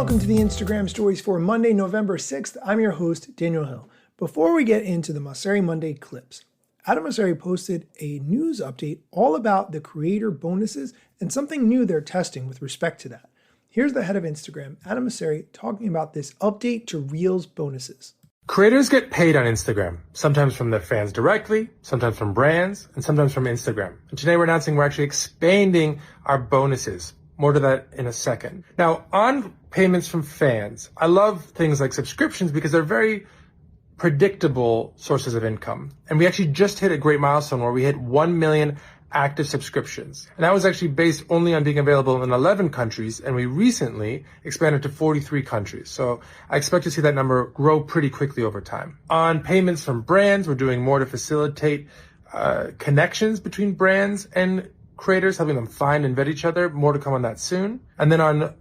welcome to the Instagram stories for Monday, November 6th. I'm your host, Daniel Hill. Before we get into the Mosseri Monday clips, Adam Mosseri posted a news update all about the creator bonuses and something new they're testing with respect to that. Here's the head of Instagram, Adam Mosseri, talking about this update to Reels bonuses. Creators get paid on Instagram, sometimes from their fans directly, sometimes from brands, and sometimes from Instagram. And today we're announcing we're actually expanding our bonuses. More to that in a second. Now, on payments from fans, I love things like subscriptions because they're very predictable sources of income. And we actually just hit a great milestone where we hit 1 million active subscriptions. And that was actually based only on being available in 11 countries, and we recently expanded to 43 countries. So I expect to see that number grow pretty quickly over time. On payments from brands, we're doing more to facilitate connections between brands and creators, helping them find and vet each other. More to come on that soon. And then on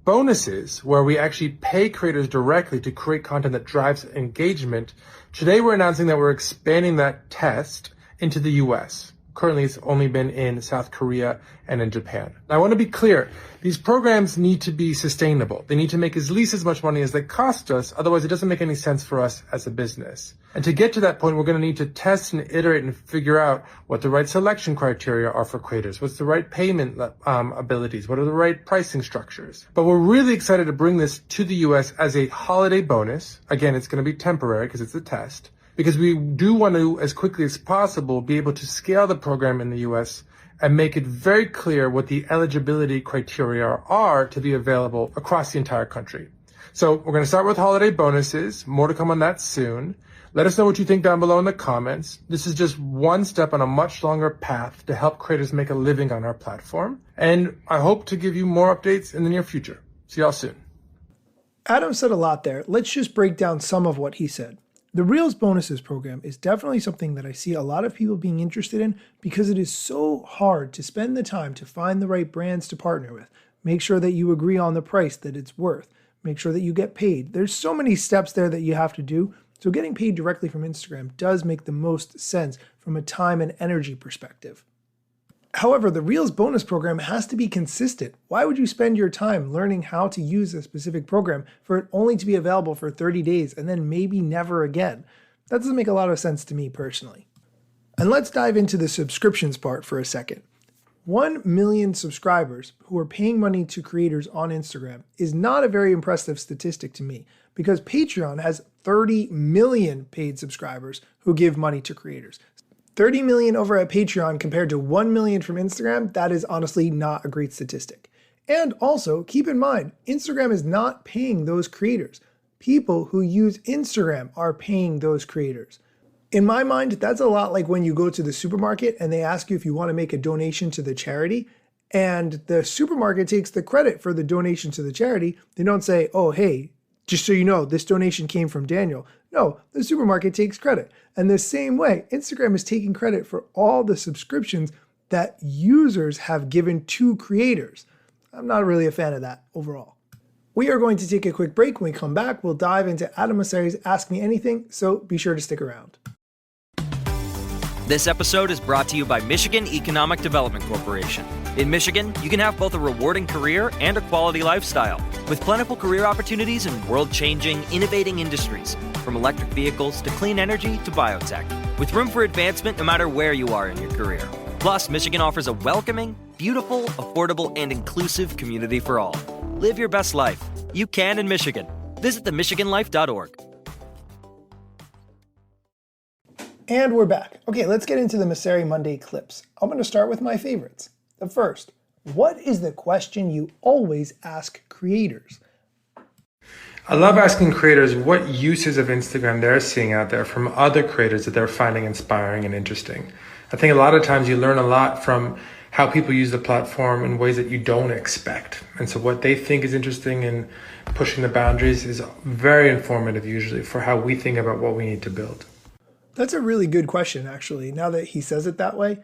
bonuses, where we actually pay creators directly to create content that drives engagement, today we're announcing that we're expanding that test into the US. Currently, it's only been in South Korea and in Japan. I want to be clear, these programs need to be sustainable. They need to make at least as much money as they cost us, otherwise it doesn't make any sense for us as a business. And to get to that point, we're going to need to test and iterate and figure out what the right selection criteria are for creators, what's the right payment abilities, what are the right pricing structures. But we're really excited to bring this to the US as a holiday bonus. Again, it's going to be temporary because it's a test, because we do want to, as quickly as possible, be able to scale the program in the US and make it very clear what the eligibility criteria are to be available across the entire country. So we're going to start with holiday bonuses. More to come on that soon. Let us know what you think down below in the comments. This is just one step on a much longer path to help creators make a living on our platform. And I hope to give you more updates in the near future. See y'all soon. Adam said a lot there. Let's just break down some of what he said. The Reels Bonuses program is definitely something that I see a lot of people being interested in because it is so hard to spend the time to find the right brands to partner with, make sure that you agree on the price that it's worth, make sure that you get paid. There's so many steps there that you have to do, so getting paid directly from Instagram does make the most sense from a time and energy perspective. However, the Reels bonus program has to be consistent. Why would you spend your time learning how to use a specific program for it only to be available for 30 days and then maybe never again? That doesn't make a lot of sense to me personally. And let's dive into the subscriptions part for a second. 1 million subscribers who are paying money to creators on Instagram is not a very impressive statistic to me because Patreon has 30 million paid subscribers who give money to creators. 30 million over at Patreon compared to 1 million from Instagram, that is honestly not a great statistic. And also, keep in mind, Instagram is not paying those creators. People who use Instagram are paying those creators. In my mind, that's a lot like when you go to the supermarket and they ask you if you want to make a donation to the charity, and the supermarket takes the credit for the donation to the charity. They don't say, oh, hey, just so you know, this donation came from Daniel. No, the supermarket takes credit. And the same way, Instagram is taking credit for all the subscriptions that users have given to creators. I'm not really a fan of that overall. We are going to take a quick break. When we come back, we'll dive into Adam Mosseri's Ask Me Anything, so be sure to stick around. This episode is brought to you by Michigan Economic Development Corporation. In Michigan, you can have both a rewarding career and a quality lifestyle, with plentiful career opportunities in world-changing, innovating industries, from electric vehicles to clean energy to biotech, with room for advancement no matter where you are in your career. Plus, Michigan offers a welcoming, beautiful, affordable, and inclusive community for all. Live your best life. You can in Michigan. Visit themichiganlife.org. And we're back. Okay, let's get into the Mosseri Monday clips. I'm going to start with my favorites. The first, what is the question you always ask creators? I love asking creators what uses of Instagram they're seeing out there from other creators that they're finding inspiring and interesting. I think a lot of times you learn a lot from how people use the platform in ways that you don't expect. And so what they think is interesting in pushing the boundaries is very informative usually for how we think about what we need to build. That's a really good question, actually, now that he says it that way.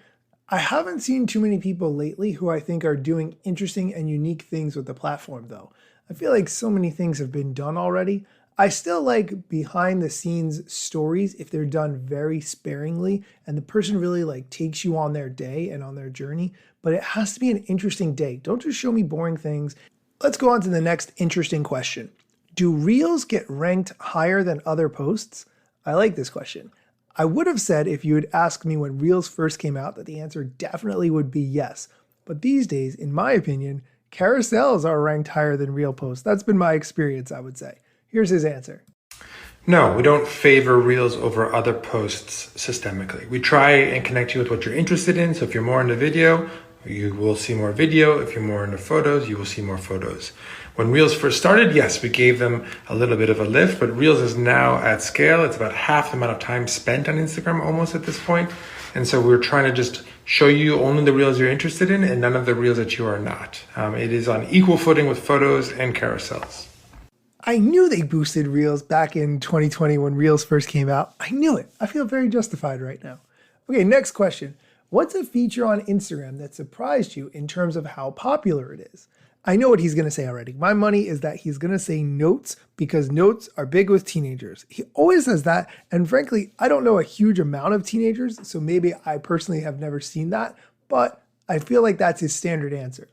I haven't seen too many people lately who I think are doing interesting and unique things with the platform, though. I feel like so many things have been done already. I still like behind the scenes stories if they're done very sparingly and the person really takes you on their day and on their journey, but it has to be an interesting day. Don't just show me boring things. Let's go on to the next interesting question. Do Reels get ranked higher than other posts? I like this question. I would have said if you had asked me when Reels first came out that the answer definitely would be yes. But these days, in my opinion, carousels are ranked higher than Reel posts. That's been my experience, I would say. Here's his answer. No, we don't favor Reels over other posts systemically. We try and connect you with what you're interested in. So if you're more into video, you will see more video. If you're more into photos, you will see more photos. When Reels first started, yes, we gave them a little bit of a lift, but Reels is now at scale. It's about half the amount of time spent on Instagram almost at this point. And so we're trying to just show you only the Reels you're interested in and none of the Reels that you are not. It is on equal footing with photos and carousels. I knew they boosted Reels back in 2020 when Reels first came out. I knew it. I feel very justified right now. Okay, next question. What's a feature on Instagram that surprised you in terms of how popular it is? I know what he's going to say already. My money is that he's going to say notes because notes are big with teenagers. He always says that. And frankly, I don't know a huge amount of teenagers, so maybe I personally have never seen that, but I feel like that's his standard answer.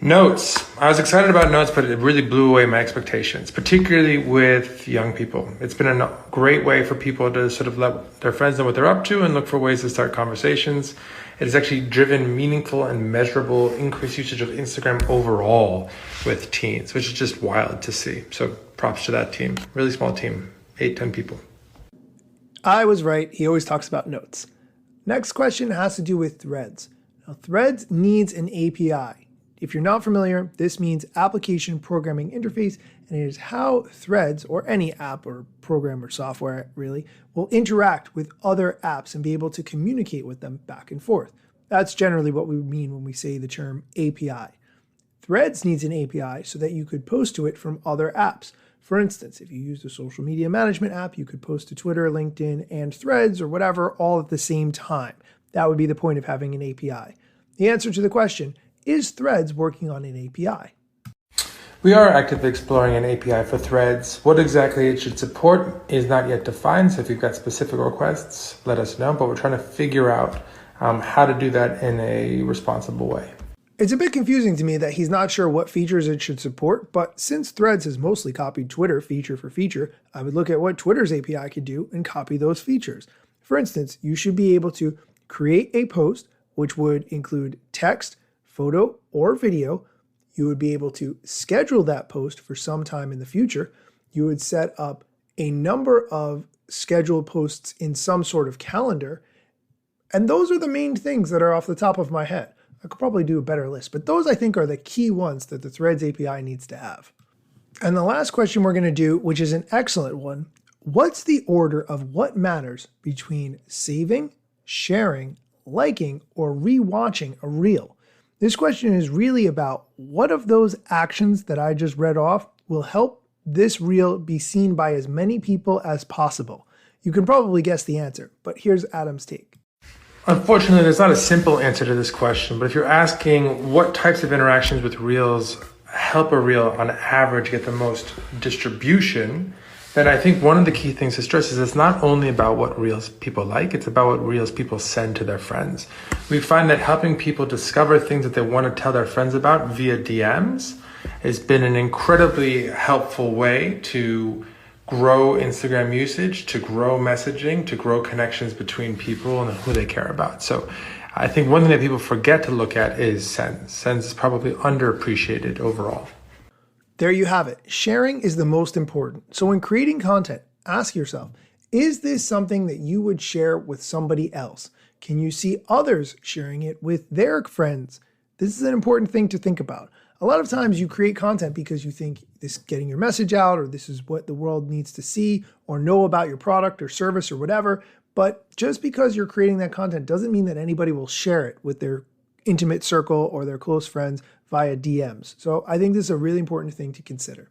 Notes. I was excited about Notes, but it really blew away my expectations, particularly with young people. It's been a great way for people to sort of let their friends know what they're up to and look for ways to start conversations. It has actually driven meaningful and measurable increased usage of Instagram overall with teens, which is just wild to see. So props to that team. Really small team, 8-10 people. I was right. He always talks about notes. Next question has to do with Threads. Now, Threads needs an API. If you're not familiar, this means Application Programming Interface, and it is how Threads, or any app or program or software really, will interact with other apps and be able to communicate with them back and forth. That's generally what we mean when we say the term API. Threads needs an API so that you could post to it from other apps. For instance, if you use the social media management app, you could post to Twitter, LinkedIn, and Threads or whatever all at the same time. That would be the point of having an API. The answer to the question, is Threads working on an API? We are actively exploring an API for Threads. What exactly it should support is not yet defined, so if you've got specific requests, let us know, but we're trying to figure out how to do that in a responsible way. It's a bit confusing to me that he's not sure what features it should support, but since Threads has mostly copied Twitter feature for feature, I would look at what Twitter's API could do and copy those features. For instance, you should be able to create a post, which would include text, photo, or video. You would be able to schedule that post for some time in the future. You would set up a number of scheduled posts in some sort of calendar. And those are the main things that are off the top of my head. I could probably do a better list, but those I think are the key ones that the Threads API needs to have. And the last question we're going to do, which is an excellent one, what's the order of what matters between saving, sharing, liking, or rewatching a reel? This question is really about what of those actions that I just read off will help this reel be seen by as many people as possible. You can probably guess the answer, but here's Adam's take. Unfortunately, there's not a simple answer to this question, but if you're asking what types of interactions with reels help a reel on average get the most distribution, then I think one of the key things to stress is it's not only about what reels people like, it's about what reels people send to their friends. We find that helping people discover things that they want to tell their friends about via DMs has been an incredibly helpful way to grow Instagram usage, to grow messaging, to grow connections between people and who they care about. So I think one thing that people forget to look at is sends. Sends is probably underappreciated overall. There you have it. Sharing is the most important. So when creating content, ask yourself, is this something that you would share with somebody else? Can you see others sharing it with their friends? This is an important thing to think about. A lot of times you create content because you think this is getting your message out, or this is what the world needs to see or know about your product or service or whatever. But just because you're creating that content doesn't mean that anybody will share it with their intimate circle or their close friends via DMs. So I think this is a really important thing to consider.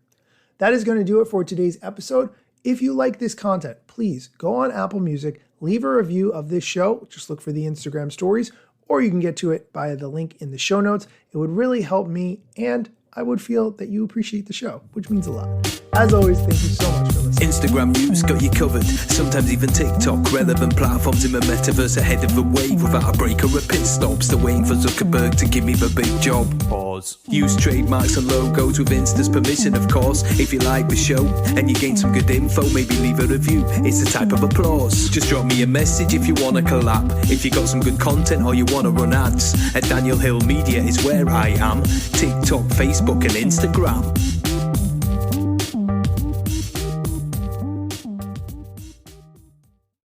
That is going to do it for today's episode. If you like this content, please go on Apple Music, leave a review of this show. Just look for the Instagram stories, or you can get to it via the link in the show notes. It would really help me, and I would feel that you appreciate the show, which means a lot. As always, thank you so much for listening. Instagram news got you covered. Sometimes even TikTok. Relevant platforms in the metaverse ahead of the wave. Without a break or a pit stop. Still waiting for Zuckerberg to give me the big job. Pause. applause. Use trademarks and logos with Insta's permission, of course. If you like the show and you gain some good info, maybe leave a review. It's the type of applause. Just drop me a message if you want to collab. If you got some good content or you want to run ads, at Daniel Hill Media is where I am. TikTok, Facebook and Instagram.